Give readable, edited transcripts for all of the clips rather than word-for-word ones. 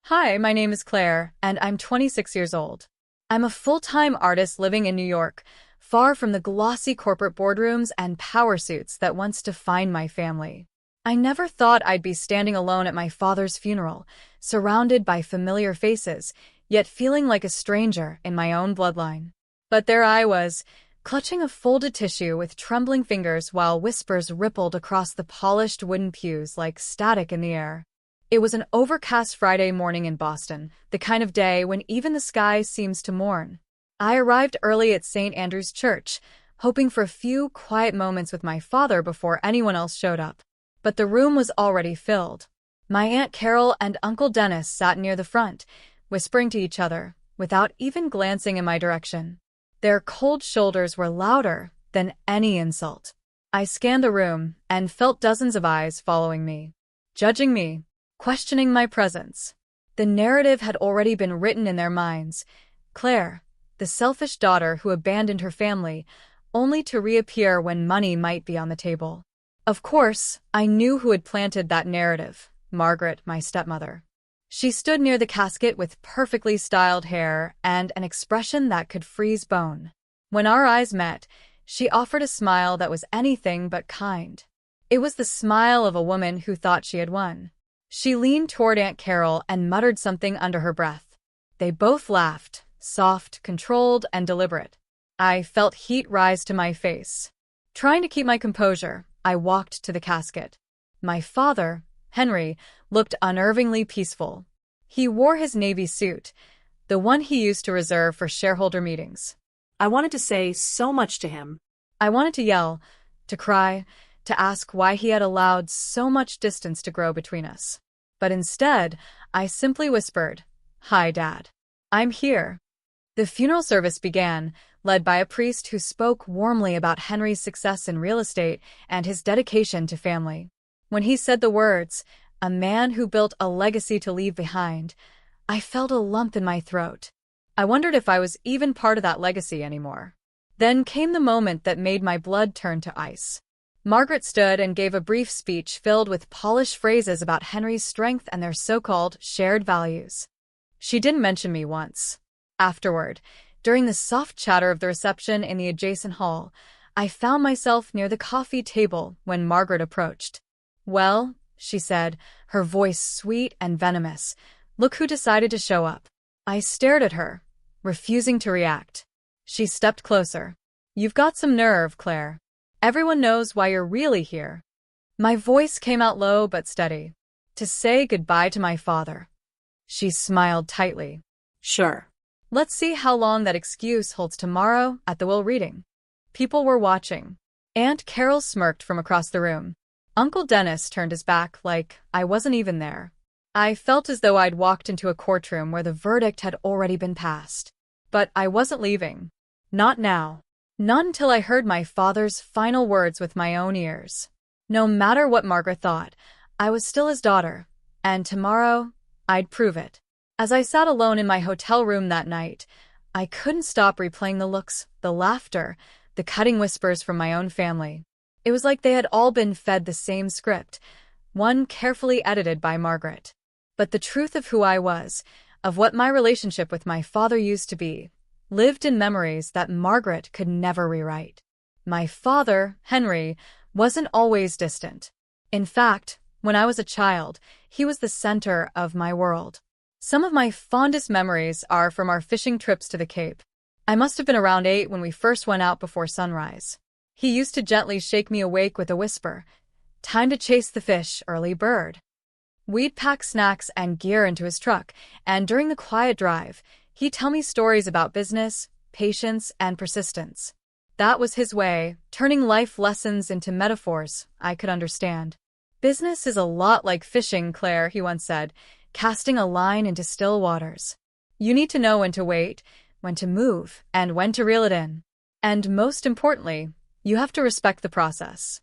Hi, my name is Claire, and I'm 26 years old. I'm a full-time artist living in New York, far from the glossy corporate boardrooms and power suits that once defined my family. I never thought I'd be standing alone at my father's funeral, surrounded by familiar faces, yet feeling like a stranger in my own bloodline. But there I was, clutching a folded tissue with trembling fingers while whispers rippled across the polished wooden pews like static in the air. It was an overcast Friday morning in Boston, the kind of day when even the sky seems to mourn. I arrived early at St. Andrew's Church, hoping for a few quiet moments with my father before anyone else showed up. But the room was already filled. My Aunt Carol and Uncle Dennis sat near the front, whispering to each other, without even glancing in my direction. Their cold shoulders were louder than any insult. I scanned the room and felt dozens of eyes following me, judging me, questioning my presence. The narrative had already been written in their minds. Claire, the selfish daughter who abandoned her family, only to reappear when money might be on the table. Of course, I knew who had planted that narrative: Margaret, my stepmother. She stood near the casket with perfectly styled hair and an expression that could freeze bone. When our eyes met, she offered a smile that was anything but kind. It was the smile of a woman who thought she had won. She leaned toward Aunt Carol and muttered something under her breath. They both laughed, soft, controlled, and deliberate. I felt heat rise to my face. Trying to keep my composure, I walked to the casket. My father, Henry, looked unnervingly peaceful. He wore his navy suit, the one he used to reserve for shareholder meetings. I wanted to say so much to him. I wanted to yell, to cry, to ask why he had allowed so much distance to grow between us. But instead, I simply whispered, "Hi, Dad. I'm here." The funeral service began, led by a priest who spoke warmly about Henry's success in real estate and his dedication to family. When he said the words, "a man who built a legacy to leave behind," I felt a lump in my throat. I wondered if I was even part of that legacy anymore. Then came the moment that made my blood turn to ice. Margaret stood and gave a brief speech filled with polished phrases about Henry's strength and their so-called shared values. She didn't mention me once. Afterward, during the soft chatter of the reception in the adjacent hall, I found myself near the coffee table when Margaret approached. "Well," she said, her voice sweet and venomous, "look who decided to show up." I stared at her, refusing to react. She stepped closer. "You've got some nerve, Claire. Everyone knows why you're really here." My voice came out low but steady. "To say goodbye to my father." She smiled tightly. Sure. "Let's see how long that excuse holds tomorrow at the will reading." People were watching. Aunt Carol smirked from across the room. Uncle Dennis turned his back like I wasn't even there. I felt as though I'd walked into a courtroom where the verdict had already been passed. But I wasn't leaving. Not now. Not until I heard my father's final words with my own ears. No matter what Margaret thought, I was still his daughter, and tomorrow, I'd prove it. As I sat alone in my hotel room that night, I couldn't stop replaying the looks, the laughter, the cutting whispers from my own family. It was like they had all been fed the same script, one carefully edited by Margaret. But the truth of who I was, of what my relationship with my father used to be, lived in memories that Margaret could never rewrite. My father, Henry, wasn't always distant. In fact, when I was a child, he was the center of my world. Some of my fondest memories are from our fishing trips to the Cape. I must have been around 8 when we first went out before sunrise. He used to gently shake me awake with a whisper, "Time to chase the fish, early bird." We'd pack snacks and gear into his truck, and during the quiet drive, he'd tell me stories about business, patience, and persistence. That was his way, turning life lessons into metaphors I could understand. "Business is a lot like fishing, Claire," he once said, casting a line into still waters. "You need to know when to wait, when to move, and when to reel it in. And most importantly, you have to respect the process."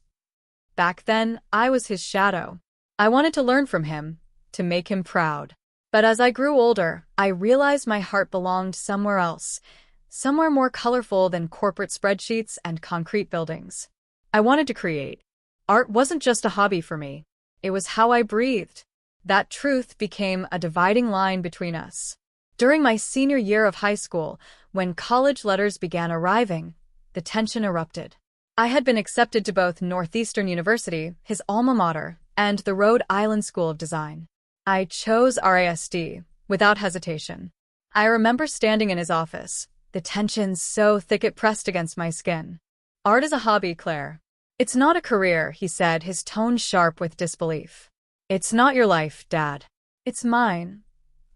Back then, I was his shadow. I wanted to learn from him, to make him proud. But as I grew older, I realized my heart belonged somewhere else, somewhere more colorful than corporate spreadsheets and concrete buildings. I wanted to create. Art wasn't just a hobby for me. It was how I breathed. That truth became a dividing line between us. During my senior year of high school, when college letters began arriving, the tension erupted. I had been accepted to both Northeastern University, his alma mater, and the Rhode Island School of Design. I chose RISD without hesitation. I remember standing in his office, the tension so thick it pressed against my skin. "Art is a hobby, Claire. It's not a career," he said, his tone sharp with disbelief. "It's not your life, Dad. It's mine,"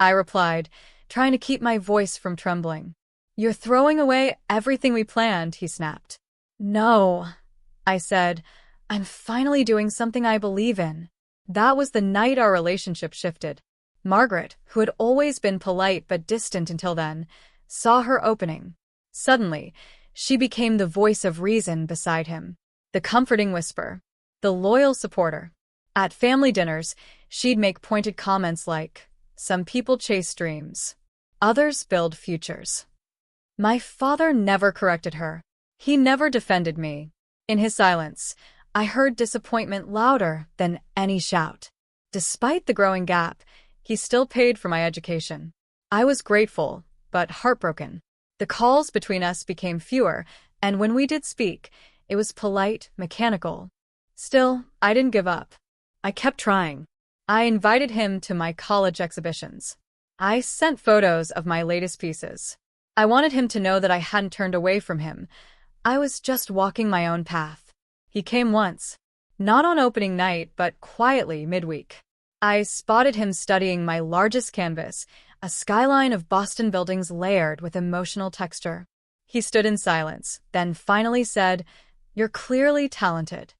I replied, trying to keep my voice from trembling. "You're throwing away everything we planned," he snapped. "No," I said. "I'm finally doing something I believe in." That was the night our relationship shifted. Margaret, who had always been polite but distant until then, saw her opening. Suddenly, she became the voice of reason beside him, the comforting whisper, the loyal supporter. At family dinners, she'd make pointed comments like, "Some people chase dreams. Others build futures." My father never corrected her. He never defended me. In his silence, I heard disappointment louder than any shout. Despite the growing gap, he still paid for my education. I was grateful, but heartbroken. The calls between us became fewer, and when we did speak, it was polite, mechanical. Still, I didn't give up. I kept trying. I invited him to my college exhibitions. I sent photos of my latest pieces. I wanted him to know that I hadn't turned away from him. I was just walking my own path. He came once. Not on opening night, but quietly midweek. I spotted him studying my largest canvas, a skyline of Boston buildings layered with emotional texture. He stood in silence, then finally said, "You're clearly talented."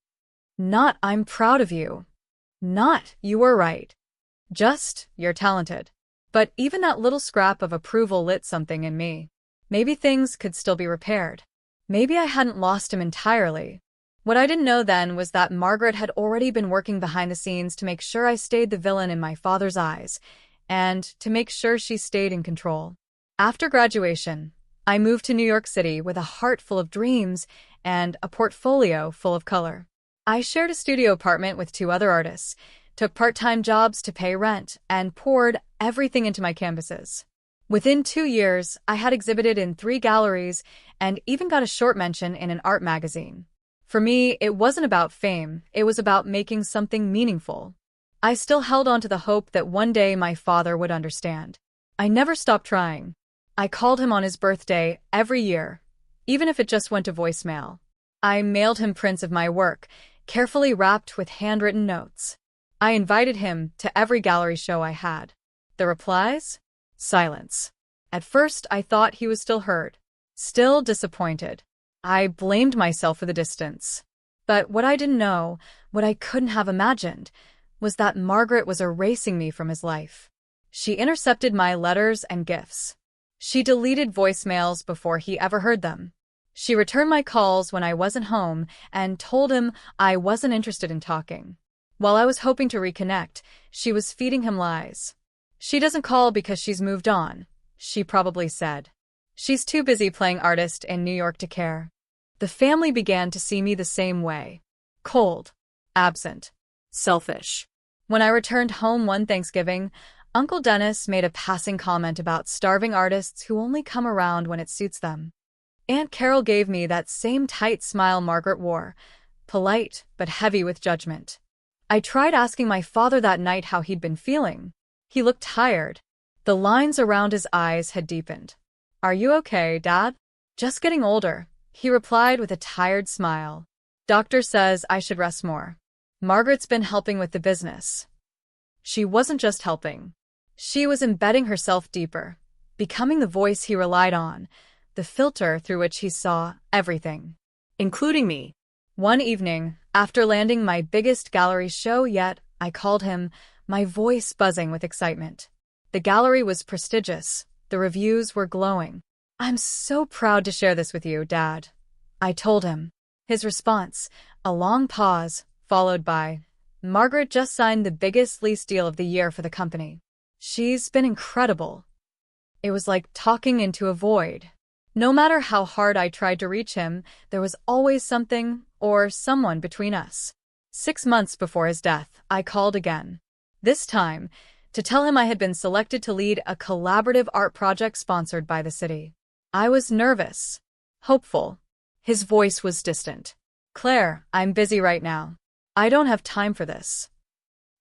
Not, "I'm proud of you." Not, "You were right." Just, "You're talented." But even that little scrap of approval lit something in me. Maybe things could still be repaired. Maybe I hadn't lost him entirely. What I didn't know then was that Margaret had already been working behind the scenes to make sure I stayed the villain in my father's eyes, and to make sure she stayed in control. After graduation, I moved to New York City with a heart full of dreams and a portfolio full of color. I shared a studio apartment with 2 other artists, took part-time jobs to pay rent, and poured everything into my canvases. Within 2 years, I had exhibited in 3 galleries and even got a short mention in an art magazine. For me, it wasn't about fame, it was about making something meaningful. I still held on to the hope that one day my father would understand. I never stopped trying. I called him on his birthday every year, even if it just went to voicemail. I mailed him prints of my work, carefully wrapped with handwritten notes. I invited him to every gallery show I had. The replies? Silence. At first, I thought he was still hurt, still disappointed. I blamed myself for the distance. But what I didn't know, what I couldn't have imagined, was that Margaret was erasing me from his life. She intercepted my letters and gifts. She deleted voicemails before he ever heard them. She returned my calls when I wasn't home and told him I wasn't interested in talking. While I was hoping to reconnect, she was feeding him lies. "She doesn't call because she's moved on," she probably said. "She's too busy playing artist in New York to care." The family began to see me the same way. Cold, absent, selfish. When I returned home one Thanksgiving, Uncle Dennis made a passing comment about starving artists who only come around when it suits them. Aunt Carol gave me that same tight smile Margaret wore, polite but heavy with judgment. I tried asking my father that night how he'd been feeling. He looked tired. The lines around his eyes had deepened. "Are you okay, Dad?" "Just getting older," he replied with a tired smile. "Doctor says I should rest more." Margaret's been helping with the business. She wasn't just helping. She was embedding herself deeper, becoming the voice he relied on, the filter through which he saw everything, including me. One evening, after landing my biggest gallery show yet, I called him, my voice buzzing with excitement. The gallery was prestigious. The reviews were glowing. "I'm so proud to share this with you, Dad," I told him. His response, a long pause, followed by, "Margaret just signed the biggest lease deal of the year for the company. She's been incredible." It was like talking into a void. No matter how hard I tried to reach him, there was always something or someone between us. 6 months before his death, I called again. This time, to tell him I had been selected to lead a collaborative art project sponsored by the city. I was nervous, hopeful. His voice was distant. Claire, I'm busy right now. I don't have time for this.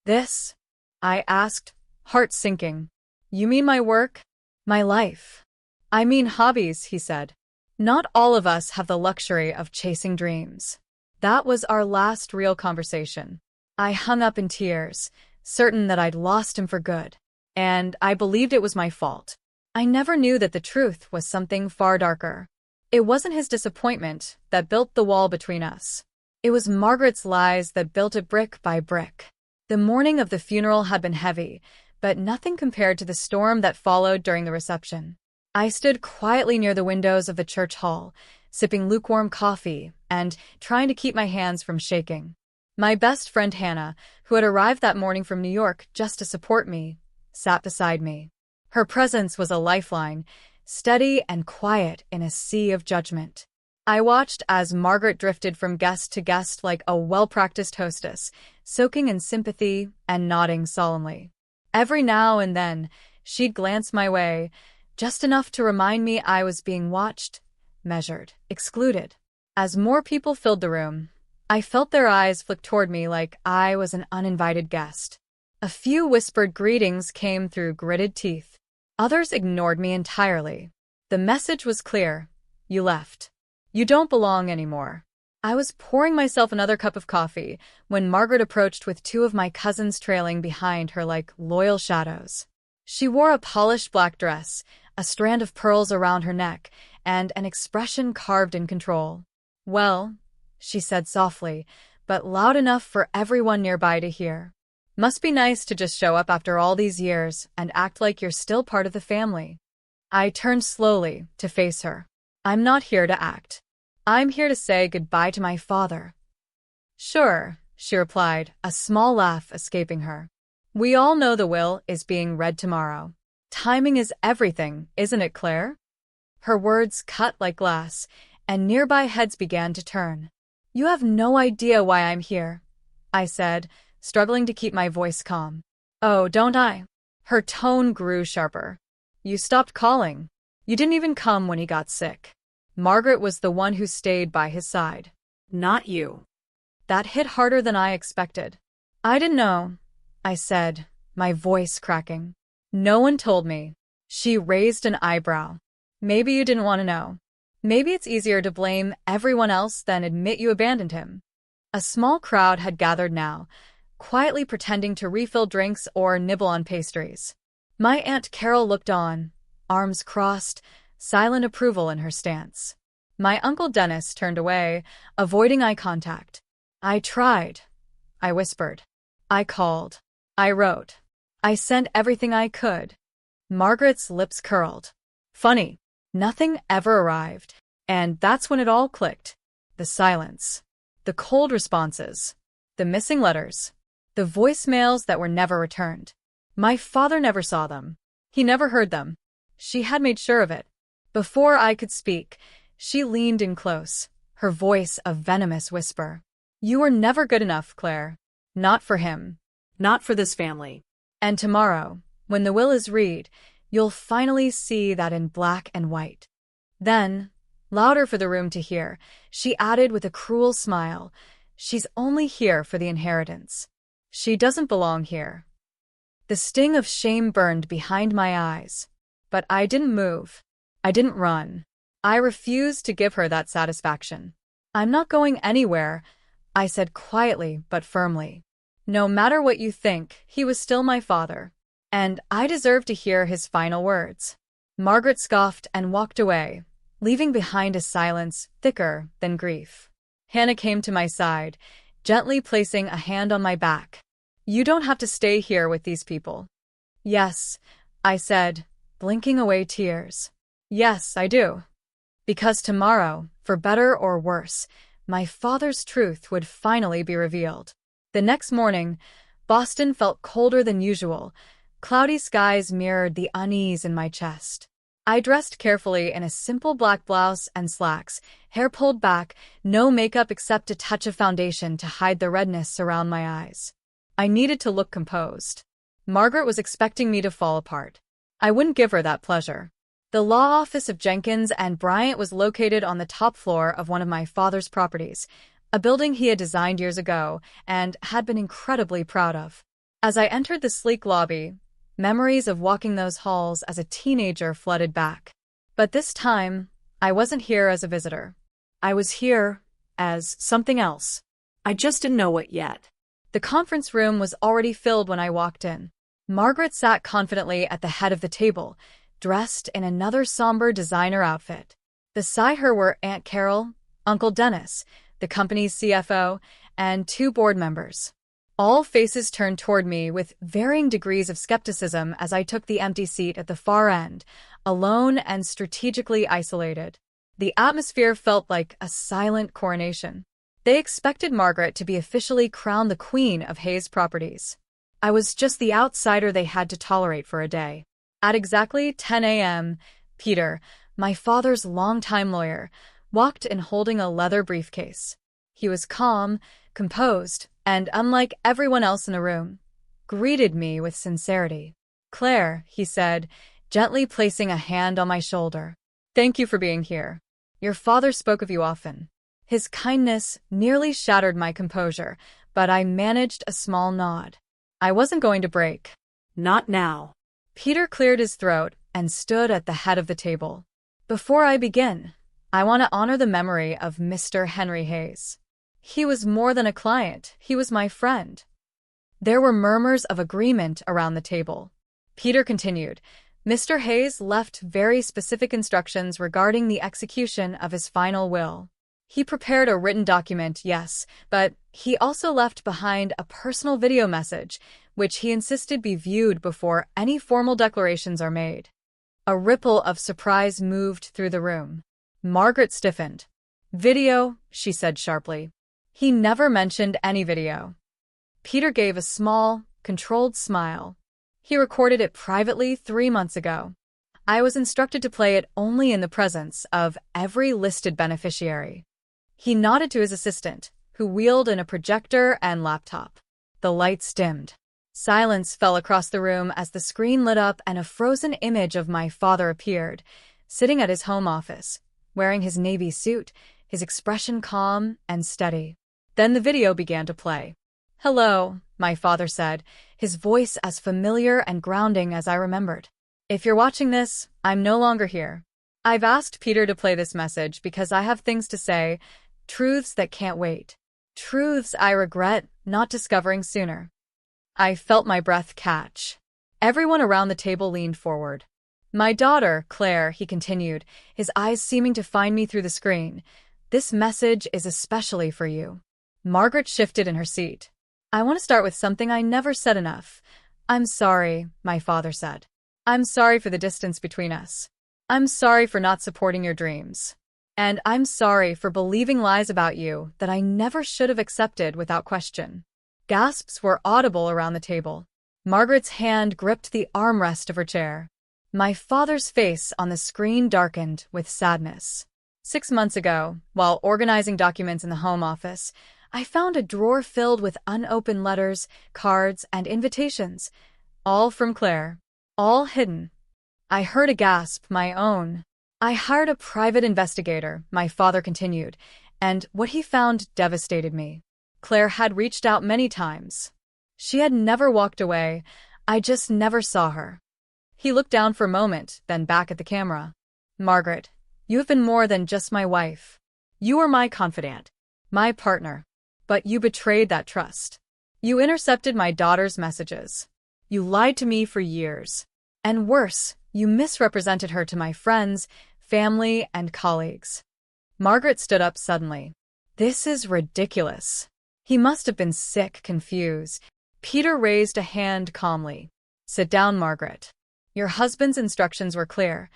This? I asked, heart sinking. You mean my work? My life? I mean hobbies, he said. Not all of us have the luxury of chasing dreams. That was our last real conversation. I hung up in tears, certain that I'd lost him for good. And I believed it was my fault. I never knew that the truth was something far darker. It wasn't his disappointment that built the wall between us. It was Margaret's lies that built it brick by brick. The morning of the funeral had been heavy, but nothing compared to the storm that followed during the reception. I stood quietly near the windows of the church hall, sipping lukewarm coffee and trying to keep my hands from shaking. My best friend Hannah, who had arrived that morning from New York just to support me, sat beside me. Her presence was a lifeline, steady and quiet in a sea of judgment. I watched as Margaret drifted from guest to guest like a well-practiced hostess, soaking in sympathy and nodding solemnly. Every now and then, she'd glance my way, just enough to remind me I was being watched, measured, excluded. As more people filled the room, I felt their eyes flick toward me like I was an uninvited guest. A few whispered greetings came through gritted teeth. Others ignored me entirely. The message was clear. You left. You don't belong anymore. I was pouring myself another cup of coffee when Margaret approached with two of my cousins trailing behind her like loyal shadows. She wore a polished black dress, a strand of pearls around her neck, and an expression carved in control. Well, she said softly, but loud enough for everyone nearby to hear. Must be nice to just show up after all these years and act like you're still part of the family. I turned slowly to face her. I'm not here to act. I'm here to say goodbye to my father. Sure, she replied, a small laugh escaping her. We all know the will is being read tomorrow. Timing is everything, isn't it, Claire? Her words cut like glass, and nearby heads began to turn. You have no idea why I'm here, I said, struggling to keep my voice calm. Oh, don't I? Her tone grew sharper. You stopped calling. You didn't even come when he got sick. Margaret was the one who stayed by his side. Not you. That hit harder than I expected. I didn't know, I said, my voice cracking. No one told me. She raised an eyebrow. Maybe you didn't want to know. Maybe it's easier to blame everyone else than admit you abandoned him. A small crowd had gathered now, quietly pretending to refill drinks or nibble on pastries. My Aunt Carol looked on, arms crossed, silent approval in her stance. My Uncle Dennis turned away, avoiding eye contact. I tried. I whispered. I called. I wrote. I sent everything I could. Margaret's lips curled. Funny. Nothing ever arrived. And that's when it all clicked. The silence. The cold responses. The missing letters. The voicemails that were never returned. My father never saw them. He never heard them. She had made sure of it. Before I could speak, she leaned in close, her voice a venomous whisper. You were never good enough, Claire. Not for him. Not for this family. And tomorrow, when the will is read, you'll finally see that in black and white. Then, louder for the room to hear, she added with a cruel smile, she's only here for the inheritance. She doesn't belong here. The sting of shame burned behind my eyes. But I didn't move. I didn't run. I refused to give her that satisfaction. I'm not going anywhere, I said quietly but firmly. No matter what you think, he was still my father. And I deserved to hear his final words. Margaret scoffed and walked away, leaving behind a silence thicker than grief. Hannah came to my side, gently placing a hand on my back. You don't have to stay here with these people. Yes, I said, blinking away tears. Yes, I do. Because tomorrow, for better or worse, my father's truth would finally be revealed. The next morning, Boston felt colder than usual. Cloudy skies mirrored the unease in my chest. I dressed carefully in a simple black blouse and slacks, hair pulled back, no makeup except a touch of foundation to hide the redness around my eyes. I needed to look composed. Margaret was expecting me to fall apart. I wouldn't give her that pleasure. The law office of Jenkins and Bryant was located on the top floor of one of my father's properties, a building he had designed years ago and had been incredibly proud of. As I entered the sleek lobby, memories of walking those halls as a teenager flooded back. But this time, I wasn't here as a visitor. I was here as something else. I just didn't know it yet. The conference room was already filled when I walked in. Margaret sat confidently at the head of the table, dressed in another somber designer outfit. Beside her were Aunt Carol, Uncle Dennis, the company's CFO, and 2 board members. All faces turned toward me with varying degrees of skepticism as I took the empty seat at the far end, alone and strategically isolated. The atmosphere felt like a silent coronation. They expected Margaret to be officially crowned the queen of Hayes Properties. I was just the outsider they had to tolerate for a day. At exactly 10 a.m., Peter, my father's longtime lawyer, walked in holding a leather briefcase. He was calm, composed, and unlike everyone else in the room, greeted me with sincerity. "Claire," he said, gently placing a hand on my shoulder. "Thank you for being here. Your father spoke of you often." His kindness nearly shattered my composure, but I managed a small nod. I wasn't going to break. Not now. Peter cleared his throat and stood at the head of the table. "Before I begin, I want to honor the memory of Mr. Henry Hayes. He was more than a client, he was my friend." There were murmurs of agreement around the table. Peter continued, "Mr. Hayes left very specific instructions regarding the execution of his final will. He prepared a written document, yes, but he also left behind a personal video message, which he insisted be viewed before any formal declarations are made." A ripple of surprise moved through the room. Margaret stiffened. "Video," she said sharply. "He never mentioned any video." Peter gave a small, controlled smile. "He recorded it privately 3 months ago. I was instructed to play it only in the presence of every listed beneficiary." He nodded to his assistant, who wheeled in a projector and laptop. The lights dimmed. Silence fell across the room as the screen lit up and a frozen image of my father appeared, sitting at his home office, wearing his navy suit, his expression calm and steady. Then the video began to play. "Hello," my father said, his voice as familiar and grounding as I remembered. "If you're watching this, I'm no longer here. I've asked Peter to play this message because I have things to say, truths that can't wait. Truths I regret not discovering sooner." I felt my breath catch. Everyone around the table leaned forward. "My daughter, Claire," he continued, his eyes seeming to find me through the screen. "This message is especially for you." Margaret shifted in her seat. "I want to start with something I never said enough. I'm sorry," my father said. "I'm sorry for the distance between us. I'm sorry for not supporting your dreams. And I'm sorry for believing lies about you that I never should have accepted without question." Gasps were audible around the table. Margaret's hand gripped the armrest of her chair. My father's face on the screen darkened with sadness. 6 months ago, while organizing documents in the home office, I found a drawer filled with unopened letters, cards, and invitations, all from Claire, all hidden. I heard a gasp, my own. "I hired a private investigator," my father continued, "and what he found devastated me. Claire had reached out many times. She had never walked away. I just never saw her." He looked down for a moment, then back at the camera. "Margaret, you have been more than just my wife. You were my confidant, my partner. But you betrayed that trust. You intercepted my daughter's messages. You lied to me for years. And worse, you misrepresented her to my friends, family, and colleagues." Margaret stood up suddenly. "This is ridiculous." He must have been sick, confused. Peter raised a hand calmly. "Sit down, Margaret. Your husband's instructions were clear.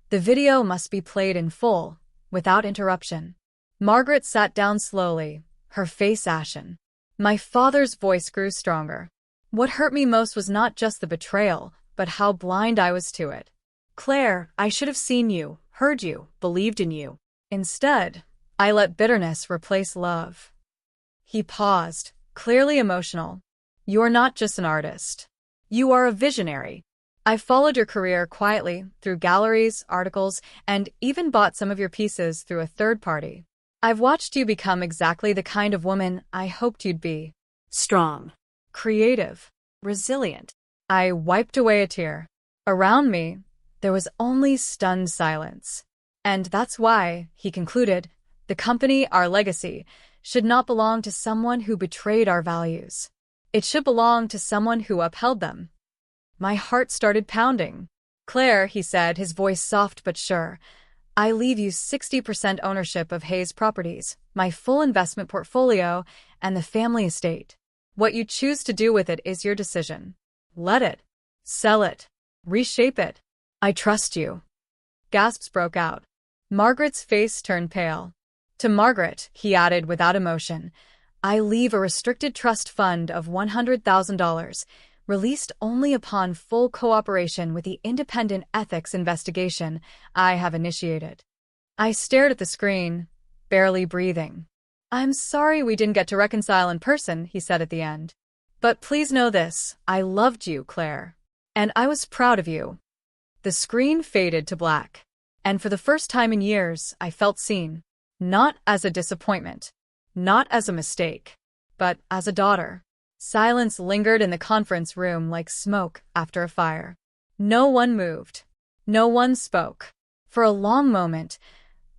The video must be played in full, without interruption." Margaret sat down slowly, her face ashen. My father's voice grew stronger. What hurt me most was not just the betrayal, but how blind I was to it. "Claire, I should have seen you, heard you, believed in you. Instead, I let bitterness replace love." He paused, clearly emotional. "You're not just an artist. You are a visionary. I followed your career quietly through galleries, articles, and even bought some of your pieces through a third party. I've watched you become exactly the kind of woman I hoped you'd be. Strong. Creative. Resilient. I wiped away a tear. Around me, there was only stunned silence. And that's why, he concluded, the company, our legacy, should not belong to someone who betrayed our values. It should belong to someone who upheld them. My heart started pounding. Claire, he said, his voice soft but sure, I leave you 60% ownership of Hayes Properties, my full investment portfolio, and the family estate. What you choose to do with it is your decision. Let it. Sell it. Reshape it. I trust you. Gasps broke out. Margaret's face turned pale. To Margaret, he added without emotion, I leave a restricted trust fund of $100,000, released only upon full cooperation with the independent ethics investigation I have initiated. I stared at the screen, barely breathing. I'm sorry we didn't get to reconcile in person, he said at the end. But please know this, I loved you, Claire. And I was proud of you. The screen faded to black. And for the first time in years, I felt seen. Not as a disappointment, not as a mistake, but as a daughter. Silence lingered in the conference room like smoke after a fire. No one moved. No one spoke. For a long moment,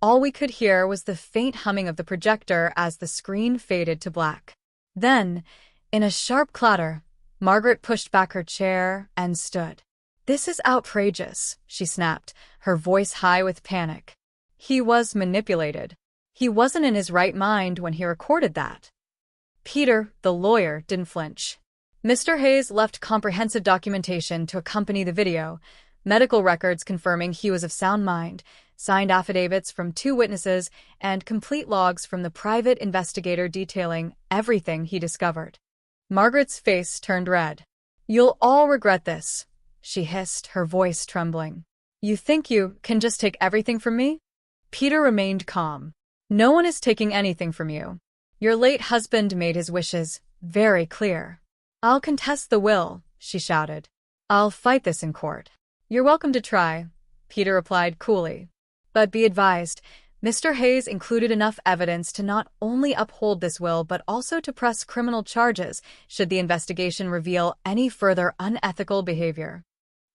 all we could hear was the faint humming of the projector as the screen faded to black. Then, in a sharp clatter, Margaret pushed back her chair and stood. This is outrageous, she snapped, her voice high with panic. He was manipulated. He wasn't in his right mind when he recorded that. Peter, the lawyer, didn't flinch. Mr. Hayes left comprehensive documentation to accompany the video, medical records confirming he was of sound mind, signed affidavits from 2 witnesses, and complete logs from the private investigator detailing everything he discovered. Margaret's face turned red. You'll all regret this, she hissed, her voice trembling. You think you can just take everything from me? Peter remained calm. No one is taking anything from you. Your late husband made his wishes very clear. I'll contest the will, she shouted. I'll fight this in court. You're welcome to try, Peter replied coolly. But be advised, Mr. Hayes included enough evidence to not only uphold this will but also to press criminal charges should the investigation reveal any further unethical behavior.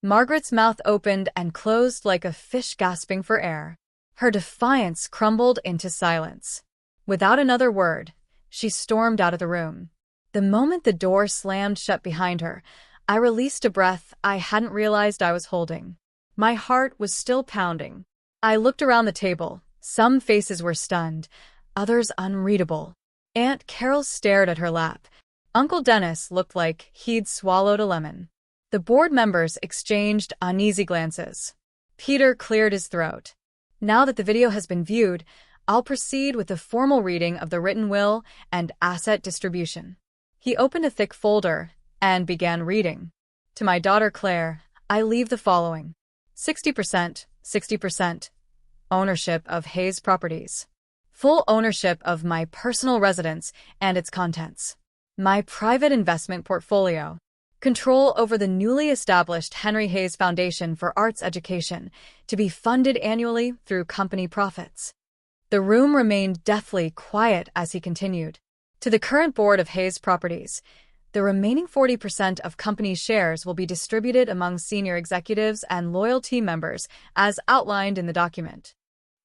Margaret's mouth opened and closed like a fish gasping for air. Her defiance crumbled into silence. Without another word, she stormed out of the room. The moment the door slammed shut behind her, I released a breath I hadn't realized I was holding. My heart was still pounding. I looked around the table. Some faces were stunned, others unreadable. Aunt Carol stared at her lap. Uncle Dennis looked like he'd swallowed a lemon. The board members exchanged uneasy glances. Peter cleared his throat. Now that the video has been viewed, I'll proceed with the formal reading of the written will and asset distribution. He opened a thick folder and began reading. To my daughter Claire, I leave the following. 60%. Ownership of Hayes Properties. Full ownership of my personal residence and its contents. My private investment portfolio. Control over the newly established Henry Hayes Foundation for Arts Education, to be funded annually through company profits. The room remained deathly quiet as he continued. To the current board of Hayes Properties, the remaining 40% of company shares will be distributed among senior executives and loyal team members, as outlined in the document.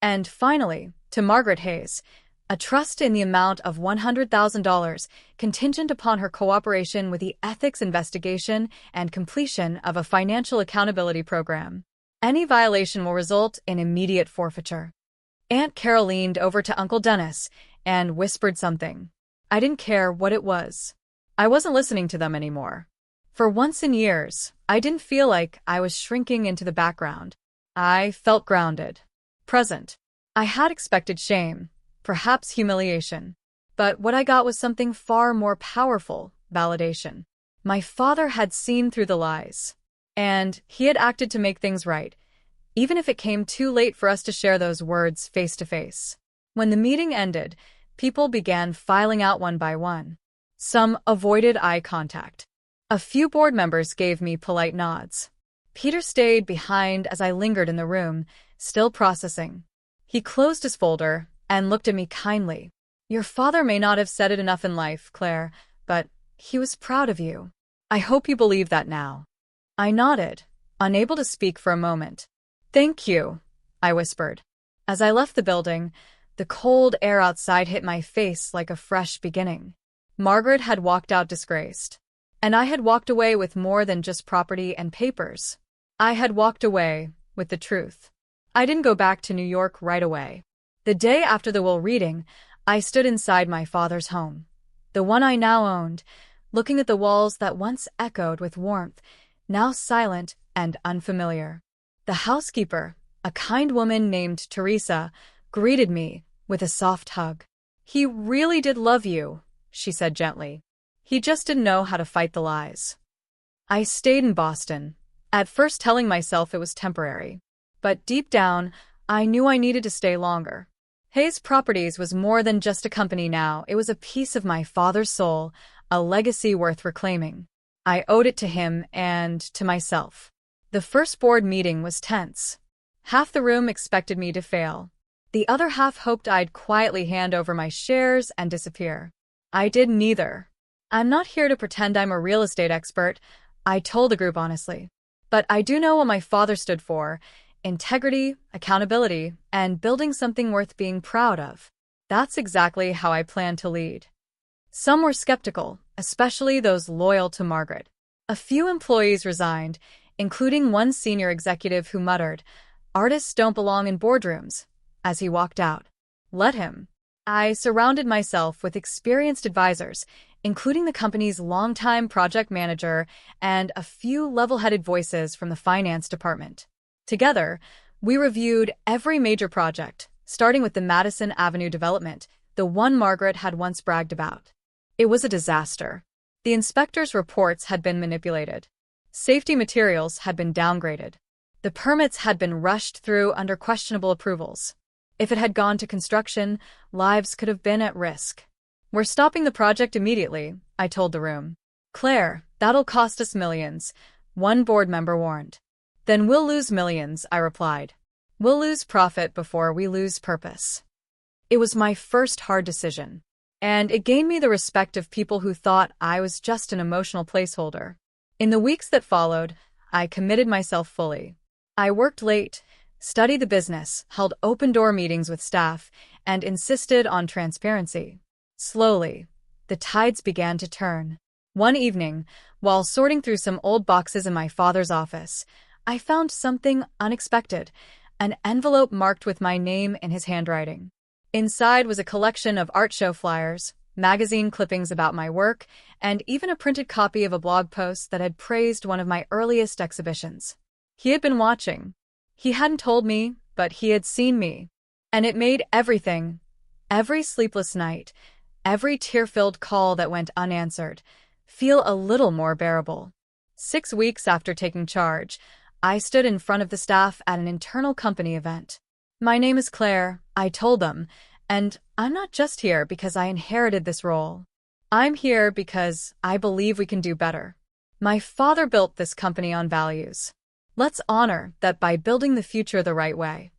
And finally, to Margaret Hayes, a trust in the amount of $100,000 contingent upon her cooperation with the ethics investigation and completion of a financial accountability program. Any violation will result in immediate forfeiture. Aunt Carol leaned over to Uncle Dennis and whispered something. I didn't care what it was. I wasn't listening to them anymore. For once in years, I didn't feel like I was shrinking into the background. I felt grounded, present. I had expected shame, perhaps humiliation. But what I got was something far more powerful, validation. My father had seen through the lies, and he had acted to make things right, even if it came too late for us to share those words face to face. When the meeting ended, people began filing out one by one. Some avoided eye contact. A few board members gave me polite nods. Peter stayed behind as I lingered in the room, still processing. He closed his folder and looked at me kindly. Your father may not have said it enough in life, Claire, but he was proud of you. I hope you believe that now. I nodded, unable to speak for a moment. Thank you, I whispered. As I left the building, the cold air outside hit my face like a fresh beginning. Margaret had walked out disgraced. And I had walked away with more than just property and papers. I had walked away with the truth. I didn't go back to New York right away. The day after the will reading, I stood inside my father's home, the one I now owned, looking at the walls that once echoed with warmth, now silent and unfamiliar. The housekeeper, a kind woman named Teresa, greeted me with a soft hug. He really did love you, she said gently. He just didn't know how to fight the lies. I stayed in Boston, at first telling myself it was temporary. But deep down, I knew I needed to stay longer. Hayes Properties was more than just a company now. It was a piece of my father's soul, a legacy worth reclaiming. I owed it to him and to myself. The first board meeting was tense. Half the room expected me to fail. The other half hoped I'd quietly hand over my shares and disappear. I did neither. I'm not here to pretend I'm a real estate expert, I told the group honestly. But I do know what my father stood for: integrity, accountability, and building something worth being proud of. That's exactly how I plan to lead. Some were skeptical, especially those loyal to Margaret. A few employees resigned, including one senior executive who muttered, "Artists don't belong in boardrooms," as he walked out. Let him. I surrounded myself with experienced advisors, including the company's longtime project manager and a few level-headed voices from the finance department. Together, we reviewed every major project, starting with the Madison Avenue development, the one Margaret had once bragged about. It was a disaster. The inspectors' reports had been manipulated. Safety materials had been downgraded. The permits had been rushed through under questionable approvals. If it had gone to construction, lives could have been at risk. We're stopping the project immediately, I told the room. Claire, that'll cost us millions, one board member warned. Then we'll lose millions, I replied. We'll lose profit before we lose purpose. It was my first hard decision, and it gained me the respect of people who thought I was just an emotional placeholder. In the weeks that followed, I committed myself fully. I worked late, studied the business, held open-door meetings with staff, and insisted on transparency. Slowly, the tides began to turn. One evening, while sorting through some old boxes in my father's office, I found something unexpected, an envelope marked with my name in his handwriting. Inside was a collection of art show flyers, magazine clippings about my work, and even a printed copy of a blog post that had praised one of my earliest exhibitions. He had been watching. He hadn't told me, but he had seen me. And it made everything, every sleepless night, every tear-filled call that went unanswered, feel a little more bearable. 6 weeks after taking charge, I stood in front of the staff at an internal company event. My name is Claire, I told them, and I'm not just here because I inherited this role. I'm here because I believe we can do better. My father built this company on values. Let's honor that by building the future the right way.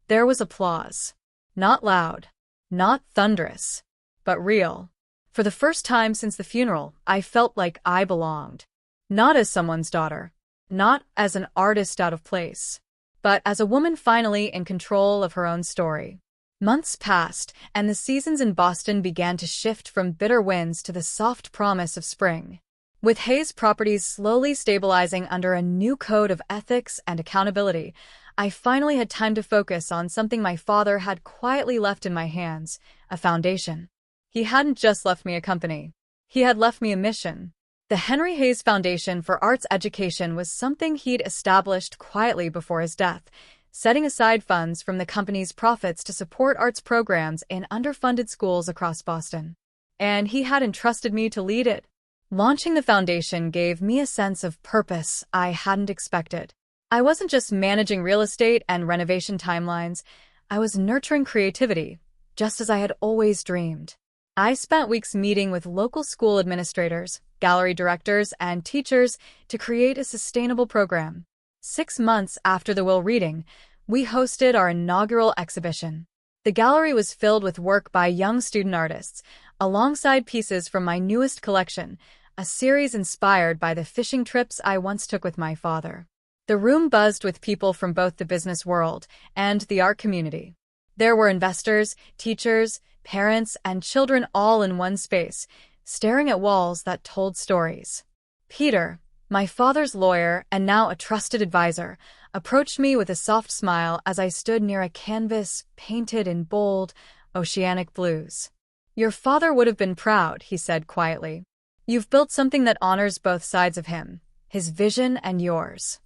There was applause. Not loud, not thunderous, but real. For the first time since the funeral, I felt like I belonged. Not as someone's daughter, not as an artist out of place, but as a woman finally in control of her own story. Months passed, and the seasons in Boston began to shift from bitter winds to the soft promise of spring. With Hayes Properties slowly stabilizing under a new code of ethics and accountability, I finally had time to focus on something my father had quietly left in my hands, a foundation. He hadn't just left me a company. He had left me a mission. The Henry Hayes Foundation for Arts Education was something he'd established quietly before his death, setting aside funds from the company's profits to support arts programs in underfunded schools across Boston. And he had entrusted me to lead it. Launching the foundation gave me a sense of purpose I hadn't expected. I wasn't just managing real estate and renovation timelines, I was nurturing creativity, just as I had always dreamed. I spent weeks meeting with local school administrators, gallery directors, and teachers to create a sustainable program. 6 months after the will reading, we hosted our inaugural exhibition. The gallery was filled with work by young student artists, alongside pieces from my newest collection, a series inspired by the fishing trips I once took with my father. The room buzzed with people from both the business world and the art community. There were investors, teachers, parents, and children all in one space, staring at walls that told stories. Peter, my father's lawyer and now a trusted advisor, approached me with a soft smile as I stood near a canvas painted in bold, oceanic blues. "Your father would have been proud," he said quietly. "You've built something that honors both sides of him, his vision and yours."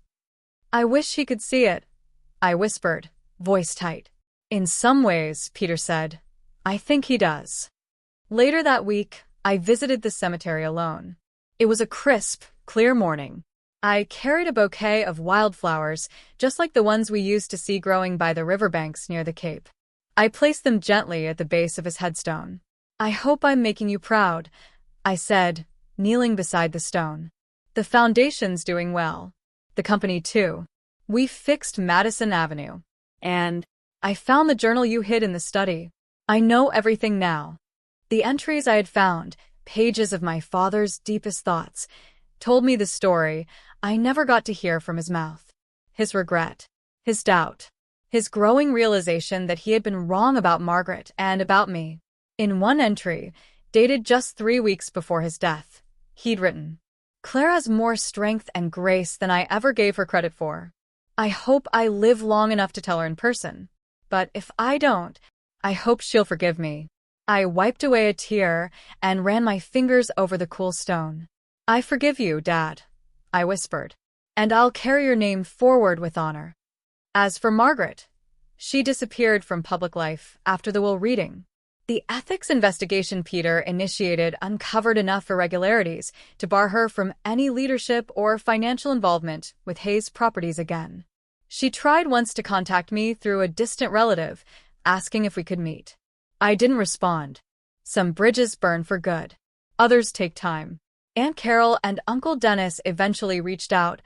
"I wish he could see it," I whispered, voice tight. "In some ways," Peter said, "I think he does." Later that week, I visited the cemetery alone. It was a crisp, clear morning. I carried a bouquet of wildflowers, just like the ones we used to see growing by the riverbanks near the Cape. I placed them gently at the base of his headstone. "I hope I'm making you proud," I said, kneeling beside the stone. "The foundation's doing well. The company, too. We fixed Madison Avenue. And I found the journal you hid in the study. I know everything now." The entries I had found, pages of my father's deepest thoughts, told me the story I never got to hear from his mouth. His regret, his doubt, his growing realization that he had been wrong about Margaret and about me. In one entry, dated just 3 weeks before his death, he'd written, "Claire has more strength and grace than I ever gave her credit for. I hope I live long enough to tell her in person. But if I don't, I hope she'll forgive me." I wiped away a tear and ran my fingers over the cool stone. "I forgive you, Dad," I whispered, "and I'll carry your name forward with honor." As for Margaret, she disappeared from public life after the will reading. The ethics investigation Peter initiated uncovered enough irregularities to bar her from any leadership or financial involvement with Hayes Properties again. She tried once to contact me through a distant relative, asking if we could meet. I didn't respond. Some bridges burn for good. Others take time. Aunt Carol and Uncle Dennis eventually reached out,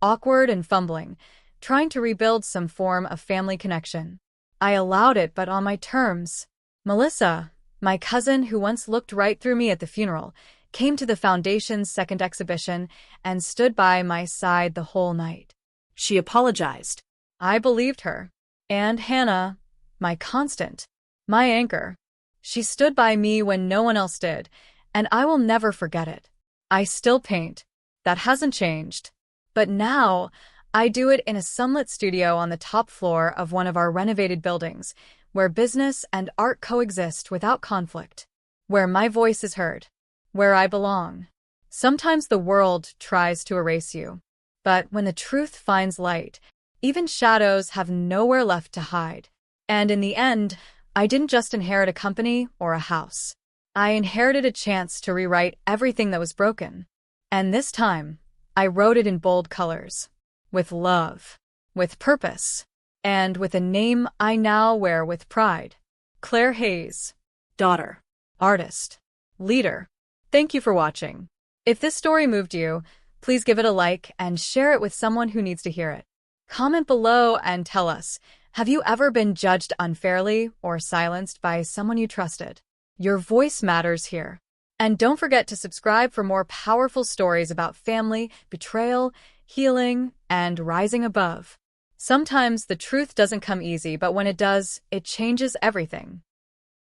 awkward and fumbling, trying to rebuild some form of family connection. I allowed it, but on my terms. Melissa, my cousin who once looked right through me at the funeral, came to the Foundation's second exhibition and stood by my side the whole night. She apologized. I believed her. And Hannah, my constant, my anchor. She stood by me when no one else did, and I will never forget it. I still paint. That hasn't changed. But now, I do it in a sunlit studio on the top floor of one of our renovated buildings, where business and art coexist without conflict, where my voice is heard, where I belong. Sometimes the world tries to erase you, but when the truth finds light, even shadows have nowhere left to hide. And in the end, I didn't just inherit a company or a house. I inherited a chance to rewrite everything that was broken. And this time, I wrote it in bold colors, with love, with purpose, and with a name I now wear with pride. Claire Hayes. Daughter. Artist. Leader. Thank you for watching. If this story moved you, please give it a like and share it with someone who needs to hear it. Comment below and tell us, have you ever been judged unfairly or silenced by someone you trusted? Your voice matters here. And don't forget to subscribe for more powerful stories about family, betrayal, healing, and rising above. Sometimes the truth doesn't come easy, but when it does, it changes everything.